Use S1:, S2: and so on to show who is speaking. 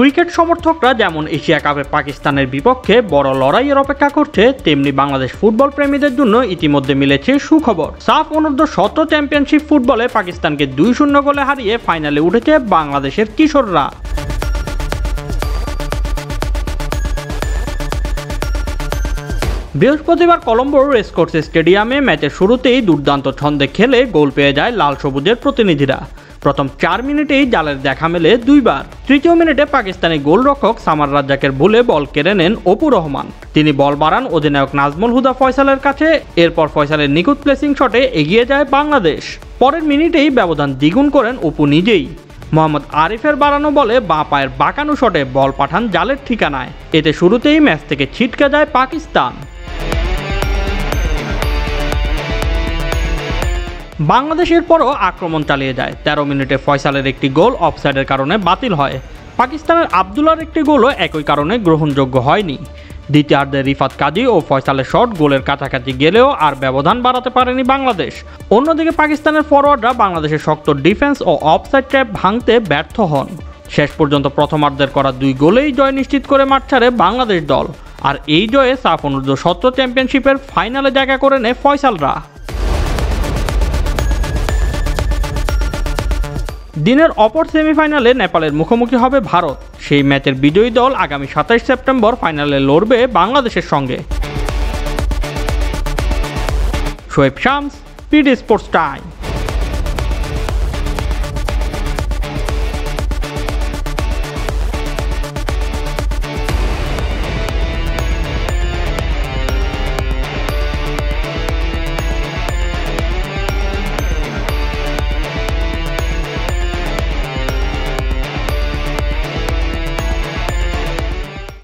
S1: Cricket সমর্থকরা যেমন Asia কাপে পাকিস্তানের বিপক্ষে বড় লড়াইয়ের অপেক্ষা করছে, তেমনি বাংলাদেশ ফুটবল প্রেমীদের জন্য ইতিমধ্যে মিলেছে সুখবর। সাফ অনূর্ধ্ব-17 চ্যাম্পিয়নশিপ ফুটবলে পাকিস্তানকে 2-0 গোলে হারিয়ে ফাইনালে উঠেছে বাংলাদেশের কিশোররা। বৃহস্পতিবার কলম্বোর রেসকোর্স স্টেডিয়ামে ম্যাচের শুরুতেই দুর্দান্ত ছন্দে খেলে গোল পেয়ে যায় লাল সবুজের প্রতিনিধিরা। প্রথম 4 মিনিটেই জালের দেখা মেলে দুইবার। তৃতীয় মিনিটে পাকিস্তানি গোলরক্ষক সামার রাজ্জাকের ভুলে বল কেড়ে নেন অপু রহমান। তিনি বল বাড়ান অধিনায়ক নাজমুল হুদা ফয়সালের কাছে। এরপর ফয়সালের নিখুঁত প্লেসিং শটে এগিয়ে যায় বাংলাদেশ। পরের মিনিটেই ব্যবধান দ্বিগুণ করেন অপু নিজেই। মোহাম্মদ আরিফের বাড়ানো বলে বাঁ পায়ের বাঁকানো শটে বল পাঠান জালের ঠিকানায়। এতে শুরুতেই ম্যাচ থেকে ছিটকে যায় পাকিস্তান। বাংলাদেশের পরও আক্রমণ চালিয়ে যায়। 13 মিনিটে ফয়সালের একটি গোল অফসাইডের কারণে বাতিল হয়। পাকিস্তানের আবদুল্লার একটি গোলও একই কারণে গ্রহণযোগ্য হয়নি। দ্বিতীয়ার্ধে রিফাত কাজী ও ফয়সালের শট গোলের কাছাকাছি গেলেও আর ব্যবধান বাড়াতে পারেনি বাংলাদেশ। অন্যদিকে পাকিস্তানের ফরোয়ার্ডরা বাংলাদেশের শক্ত ডিফেন্স ও অফসাইড ট্র্যাপ ভাঙতে ব্যর্থ হন। শেষ পর্যন্ত প্রথমার্ধের করা 2 গোলেই জয় নিশ্চিত করে মাঠ ছাড়ে বাংলাদেশ দল। আর এই জয়ে সাফ অনূর্ধ্ব-17 চ্যাম্পিয়নশিপের ফাইনালে জায়গা করে নেয় ফয়সালরা। দিনের অপর সেমিফাইনালে নেপালের মুখোমুখি হবে ভারত। সেই ম্যাচের বিজয়ী দল আগামী 27 সেপ্টেম্বর ফাইনালে লড়বে বাংলাদেশের সঙ্গে। Shoaib Shams, PD sports time.